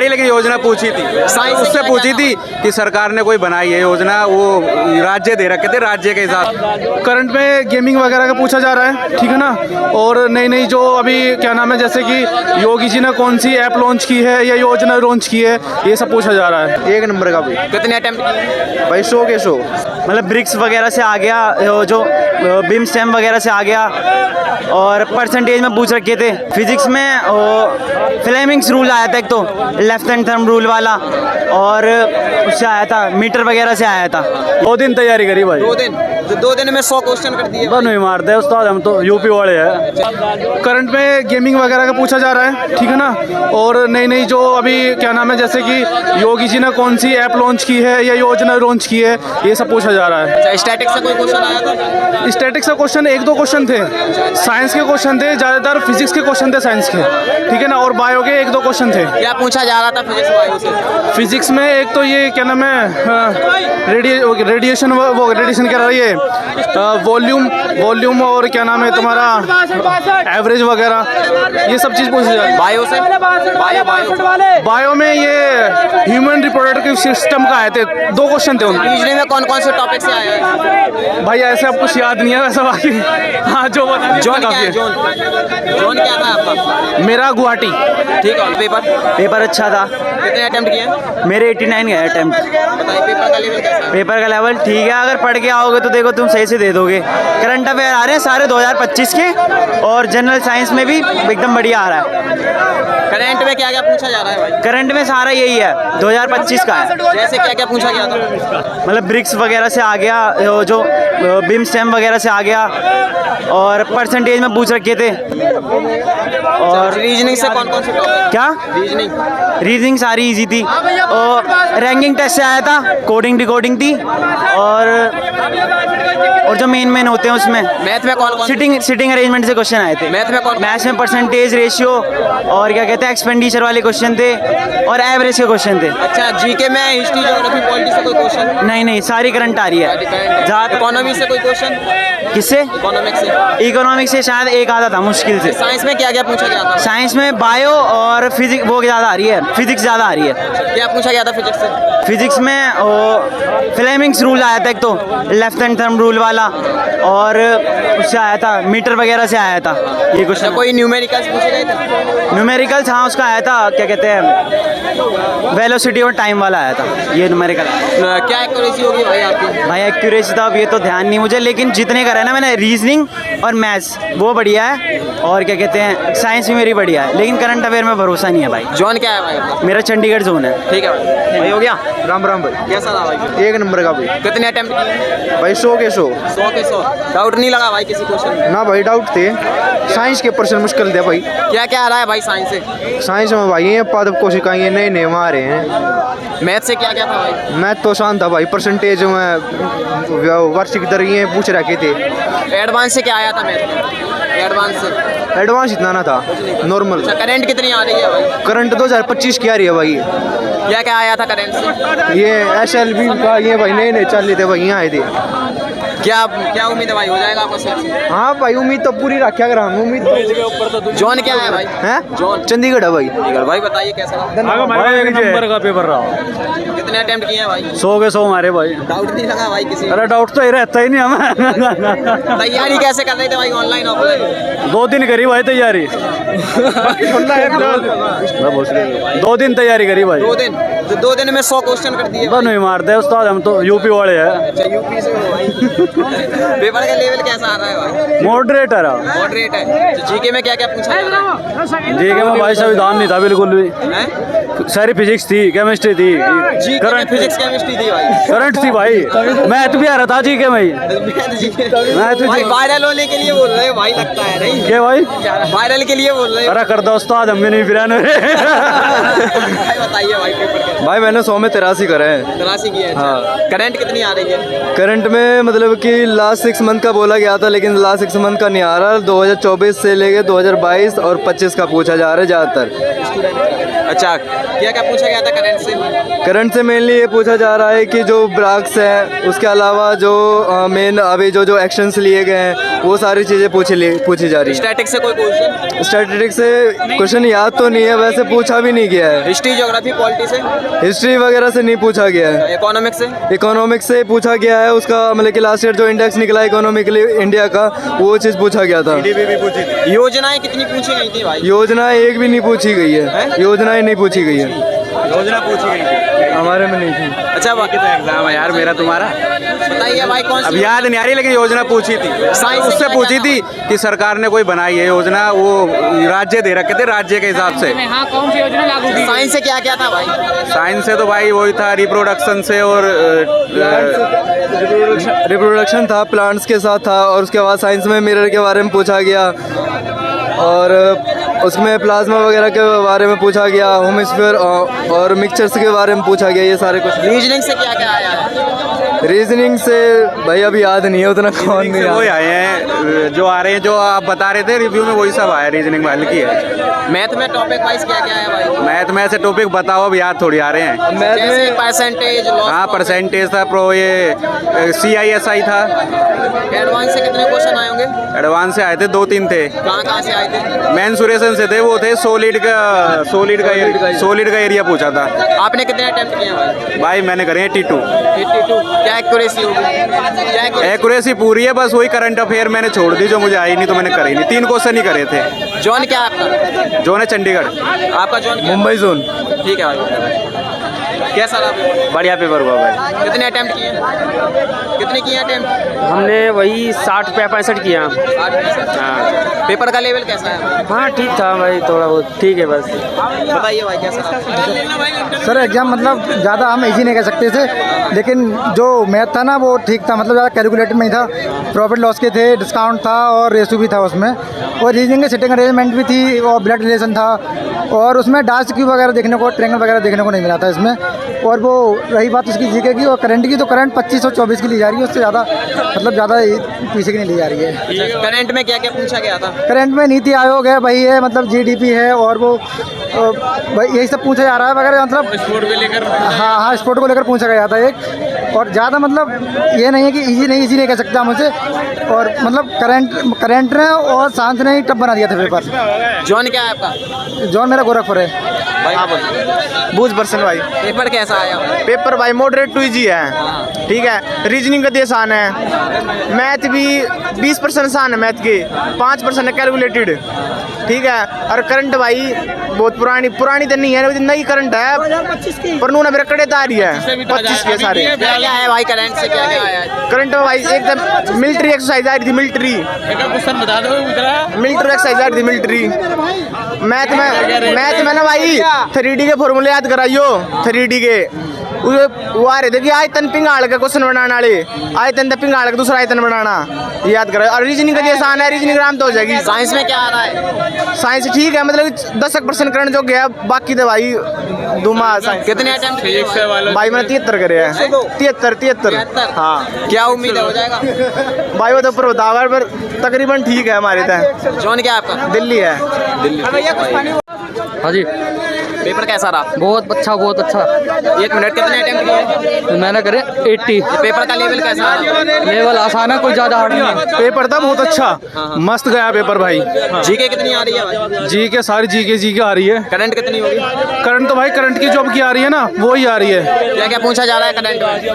नहीं, लेकिन योजना पूछी थी, उससे पूछी थी कि सरकार ने कोई बनाई है योजना, वो राज्य दे रखे थे, राज्य के हिसाब। करंट में गेमिंग वगैरह का पूछा जा रहा है, ठीक है ना। और नई नई जो अभी क्या नाम है, जैसे कि योगी जी ने कौन सी ऐप लॉन्च की है या योजना लॉन्च की है, ये सब पूछा जा रहा है। एक नंबर का भाई। कितने अटेम्प्ट किए भाई 100 के 100। मतलब ब्रिक्स वगैरह से आ गया, जो बीम स्टेम वगैरह से आ गया, और परसेंटेज में पूछ रखे थे। फिजिक्स में फ्लेमिंग्स रूल आया था एक, तो लेफ्ट हैंड थंब रूल वाला, और उससे आया था मीटर वगैरह से आया था। 2 दिन तैयारी करी भाई। 2 दिन, तो 2 दिन में 100 क्वेश्चन कर दिए। बन नहीं मारते उस्ताद, हम तो यूपी वाले हैं। करंट में गेमिंग वगैरह का पूछा जा रहा है, ठीक है ना। और नई नई जो अभी क्या नाम है, जैसे कि योगी जी ने कौन सी ऐप लॉन्च की है या योजना लॉन्च की है, ये सब पूछा जा रहा है। स्टैटिक्स से कोई क्वेश्चन आया था? स्टैटिक्स का क्वेश्चन 1-2 क्वेश्चन थे, साइंस के क्वेश्चन थे ज़्यादातर, फिजिक्स के क्वेश्चन थे साइंस के, ठीक है ना। और बायो के 1-2 क्वेश्चन थे। क्या पूछा जा रहा था फिजिक्स बायो से? फिजिक्स में एक तो ये क्या नाम है, रेडिएशन, वो रेडिएशन कह रही है, वॉल्यूम और क्या नाम है तुम्हारा एवरेज वगैरह, ये सब चीज़ पूछी जाए। बायो से बायो में ये ह्यूमन रिप्रोडक्टिव सिस्टम का आए थे, 2 क्वेश्चन थे उनके। रीजनिंग में कौन कौन से टॉपिक से आया है? भाई ऐसे अब कुछ याद नहीं है वैसा, बाकी हाँ जो बता। जोन क्या है? जोन क्या था आपका? मेरा गुवाहाटी। ठीक है। पेपर अच्छा था। कितने अटेम्प्ट किए? मेरे 89 गए अटेम्प्ट। बताइए पेपर का लेवल कैसा है? पेपर का लेवल ठीक है, अगर पढ़ के आओगे तो देखो तुम सही से दे दोगे। करंट अफेयर आ रहे हैं सारे 2025 के, और जनरल साइंस में भी एकदम बढ़िया आ रहा है। करंट में क्या क्या पूछा जा रहा है भाई? करंट में सारा यही है, 2025 का है। जैसे क्या क्या पूछा गया था? मतलब ब्रिक्स वगैरह से आ गया, जो बीम स्टेम वगैरह से आ गया, और परसेंटेज में पूछ रखे थे। और रीजनिंग से कौन कौन से टॉपिक? क्या रीजनिंग सारी इजी थी, और रैंकिंग टेस्ट से आया था, कोडिंग डिकोडिंग थी, और जो मेन होते हैं उसमें मैथ में कौन सिटिंग अरेंजमेंट से क्वेश्चन आए थे। मैथ्स में परसेंटेज रेशियो और क्या कहते हैं एक्सपेंडिचर वाले क्वेश्चन थे, और एवरेज के क्वेश्चन थे। अच्छा, जीके में हिस्ट्री ज्योग्राफी पॉलिटी से कोई क्वेश्चन? नहीं सारी करंट आ रही है। जहाँ इकोनॉमी से कोई क्वेश्चन? किससे? इकोनॉमिक्स से शायद एक आता था मुश्किल से। साइंस में क्या क्या पूछा गया था? साइंस में बायो और फिजिक्स वो ज़्यादा आ रही है, फिजिक्स ज़्यादा आ रही है। क्या पूछा गया था फिजिक्स से? फिजिक्स में फ्लेमिंग्स रूल आया था एक, तो लेफ्ट हैंड थंब रूल वाला, और उससे आया था मीटर वगैरह से आया था ये क्वेश्चन। कोई न्यूमेरिकल्स पूछे गए थे? न्यूमेरिकल्स हाँ उसका आया था, क्या कहते हैं वेलोसिटी और टाइम वाला आया था ये न्यूमेरिकल। क्या एक्यूरेसी होगी भाई आपकी? भाई एक्यूरेसी तो अब ये तो ध्यान नहीं मुझे, लेकिन जितने का है ना मैंने, रीजनिंग और मैथ्स वो बढ़िया है, और क्या कहते हैं साइंस भी मेरी बढ़िया है, लेकिन करंट अफेयर में भरोसा नहीं है भाई। जोन क्या है भाई? मेरा चंडीगढ़ जोन है। ठीक है भाई, हो गया। राम राम भाई। कैसा रहा भाई? एक नंबर का भाई। कितने अटेम्प्ट किए? भाई 100 के 100। 100 के 100। डाउट नहीं लगा भाई किसी क्वेश्चन? ना भाई डाउट थे, साइंस के पर्सन मुश्किल थे भाई। क्या क्या आ रहा है भाई साइंस से? साइंस में भाई ये पादप कोशिकाएं नए नए वहाँ आ रहे हैं। मैथ से क्या क्या था भाई? मैथ तो आसान था भाई, परसेंटेज में वार्षिक दर ये पूछ रखे थे। एडवांस से क्या आया था मैथ? एडवांस से एडवांस इतना ना था, नॉर्मल। अच्छा, करंट कितनी आ रही है भाई? करंट 2025 की आ रही है भाई। क्या क्या आया था करंट से? ये SLB का ये भाई नए नए चल रहे थे भाई, यहाँ आए थे। क्या उम्मीद है भाई, हो जाएगा आपका सिलेक्शन? हाँ भाई उम्मीद तो पूरी रखा कर हम, उम्मीद तो। जोन क्या है भाई? हैं? जोन चंडीगढ़ है भाई। भाई बताइए कैसा रहा? भाई एक नंबर का पेपर रहा। कितने अटेम्प्ट किए हैं भाई? 100 के 100 मारे भाई। डाउट नहीं लगा भाई किसी? अरे डाउट तो ही रहता ही नहीं हमें। तैयारी कैसे कर रहे थे भाई, ऑनलाइन ऑफलाइन? 2 दिन करी भाई तैयारी। 2 दिन तैयारी करी भाई। 2 दिन, तो 2 दिन में 100 क्वेश्चन कर दिए। बन नहीं मारते उस्ताद, हम तो यूपी वाले हैं। अच्छा, यूपी से हो भाई। पेपर का लेवल कैसा आ रहा है भाई? मॉडरेटर है। मॉडरेट है। तो जीके में क्या क्या पूछा जा रहा है? जीके में भाई संविधान नहीं था बिल्कुल भी, हैं? सारी फिजिक्स थी, केमिस्ट्री थी, जीके में फिजिक्स केमिस्ट्री थी भाई। करंट थी भाई, मैथ भी आ रहा था जीके में ही। भाई वायरल होने के लिए बोल रहे हो भाई, लगता है नहीं? क्या भाई? वायरल के लिए बोल रहे हो? अरे कर दो उस्ताद, हम भी नहीं फिरान। भाई बताइए भाई पेपर कैसा? भाई मैंने 100 में 83 करे हैं। 83 की है। हाँ। करंट कितनी आ रही है? करंट में मतलब कि लास्ट 6 मंथ का बोला गया था, लेकिन लास्ट 6 मंथ का नहीं आ रहा। 2024 से लेके 2022 और 25 का पूछा जा रहा है ज़्यादातर। अच्छा, क्या क्या पूछा गया था करंट से? करंट से मेनली ये पूछा जा रहा है कि जो ब्राक्स है, उसके अलावा जो मेन अभी जो एक्शंस लिए गए हैं, वो सारी चीज़ें पूछी जा रही है। स्टैटिक से कोई क्वेश्चन? स्टैटिस्टिक्स से क्वेश्चन याद तो नहीं है, वैसे पूछा भी नहीं गया है। हिस्ट्री, ज्योग्राफी, पॉलिटी से? हिस्ट्री वगैरह से नहीं पूछा गया है। इकोनॉमिक्स से? इकोनॉमिक्स से पूछा गया है, उसका मतलब कि लास्ट ईयर जो इंडेक्स निकला इकोनॉमिकली इंडिया का, वो चीज़ पूछा गया था। योजनाएं कितनी पूछी गई थी भाई? योजना एक भी नहीं पूछी गई है, योजनाएं नहीं पूछी गई है, योजना पूछी गई थी, हमारे में नहीं थी। अच्छा बाकी तो एग्जाम है यार मेरा तुम्हारा, बताइए भाई कौन अब सी? याद नहीं आ रही, लेकिन योजना पूछी थी। साइंस से उससे क्या पूछी क्या थी कि सरकार ने कोई बनाई है योजना, वो राज्य दे रखे थे, राज्य के हिसाब से। हाँ, कौन सी योजना लागू की? साइंस से क्या क्या था भाई? साइंस से तो भाई वही था, रिप्रोडक्शन से और रिप्रोडक्शन था, प्लांट्स के साथ था, और उसके बाद साइंस में मिरर के बारे में पूछा गया, और उसमें प्लाज्मा वगैरह के बारे में पूछा गया, होमोस्फीयर और मिक्सचर्स के बारे में पूछा गया, ये सारे कुछ। रीजनिंग से क्या क्या आया है? रीजनिंग से भाई अभी याद नहीं है उतना, कौन नहीं वही याद। आए हैं जो आ रहे हैं, जो आप बता रहे थे रिव्यू में, वही सब आया। रीजनिंग में हल्की है। मैथ में टॉपिक वाइज क्या क्या है भाई? मैथ में से टॉपिक बताओ, अब याद थोड़ी आ रहे हैं। मैथ जैसे में परसेंटेज, हाँ, परसेंटेज था, प्रो ये CISI था। एडवांस से कितने क्वेश्चन आए होंगे? एडवांस से आए थे 2-3 थे। कहाँ से आए थे? मेंसुरेशन से थे, वो थे सॉलिड का एरिया पूछा था। आपने कितने अटेम्प्ट किए भाई? भाई मैंने करे हैं T2। 82। क्या एक्यूरेसी होगी? क्या accuracy? एक्यूरेसी पूरी है, बस वही करंट अफेयर मैंने छोड़ दी, जो मुझे आई नहीं तो मैंने करी नहीं। 3 क्वेश्चन ही करे थे। जॉन क्या है आपका? जो है चंडीगढ़। आपका जॉन क्या है? मुंबई जोन। ठीक है भाई। कैसा रहा पेपर? बढ़िया पेपर हुआ भाई। कितने अटेम्प्ट किए? कितने किए अटेम्प्ट? हमने वही 60-65 किया। हाँ। पेपर का लेवल कैसा है? हाँ, ठीक था भाई, थोड़ा बहुत ठीक है बस। बताइए भाई कैसा रहा? सर एग्ज़ाम मतलब ज़्यादा हम इजी नहीं कह सकते थे, लेकिन जो मैथ था ना वो ठीक था, मतलब ज़्यादा कैलकुलेटेड नहीं था, प्रॉफिट लॉस के थे, डिस्काउंट था और रेशो भी था उसमें, और रीजनिंग की सिटिंग अरेंजमेंट भी थी, और ब्लड रिलेशन था, और उसमें डार्क क्यूब वगैरह देखने को, ट्रेंगल वगैरह देखने को नहीं मिला था इसमें। और वो रही बात उसकी जीके की और करंट की, तो करंट 25 और 24 की ली जा रही है, उससे ज़्यादा मतलब ज़्यादा पीछे की नहीं ली जा रही है। करंट में क्या क्या पूछा गया था? करंट में नीति आयोग है, वही है, मतलब GDP है, और वो भाई यही सब पूछा जा रहा है वगैरह, मतलब स्पोर्ट को लेकर। हाँ, स्पोर्ट को लेकर पूछा गया था एक, और ज़्यादा मतलब ये नहीं है कि इजी नहीं कह सकता मुझे, और मतलब करंट ने और शांत ने ही टफ बना दिया था पेपर। जॉन क्या है आपका? जॉन मेरा गोरखपुर है। भाई हाँ बोल। बूझ परसेंट भाई। पेपर कैसा आया? पेपर भाई मॉडरेट टू इजी है, ठीक है। रीजनिंग का आसान है, मैथ भी 20% आसान है, मैथ के 5% है कैलकुलेटेड, ठीक है। और करंट भाई बहुत पुरानी तो नहीं है, लेकिन नई करंट है, पर उन्होंने मेरा कड़े आ रही है 25 के सारे। क्या क्या है भाई करंट से? क्या क्या आया है? करंट में भाई एकदम मिलिट्री एक्सरसाइज आ रही थी, मिलिट्री एक्सरसाइज आ रही थी, मिलिट्री। मैथ में ना भाई 3D के फॉर्मूले याद कराइयो, 3D के वो आ रहे थे कि आयतन पिंगाड़ का क्वेश्चन बनाने वाले, आयतन पिंगाड़ का दूसरा आयतन बनाना याद कराओ। और रीजनिंग का जैसा आना है, रीजनिंग आराम तो हो जाएगी। साइंस में क्या आ रहा है? साइंस ठीक है, मतलब 10% करंट जो गया, बाकी तो भाई दुमा साइंस। कितने अटेम्प्ट? भाई मैंने 73 करे हैं, 73। हाँ, क्या उम्मीद है हो जाएगा? भाई वो तो ऊपर बताओ, पर तकरीबन ठीक है हमारे तय। जॉन क्या है आपका? दिल्ली है। हाँ जी, पेपर कैसा रहा? बहुत अच्छा, बहुत अच्छा। 1 मिनट। कितने अटेम्प्ट किए? मैंने करे 80। पेपर का लेवल कैसा रहा? लेवल आसान है, कोई ज़्यादा हार्ड नहीं है। पेपर था बहुत अच्छा, मस्त गया पेपर भाई। जीके कितनी आ रही है भाई? GK सारी GK आ रही है। करंट कितनी होगी? करंट तो भाई करंट की जॉब की आ रही है ना, वो ही आ रही है। क्या क्या पूछा जा रहा है करंट में?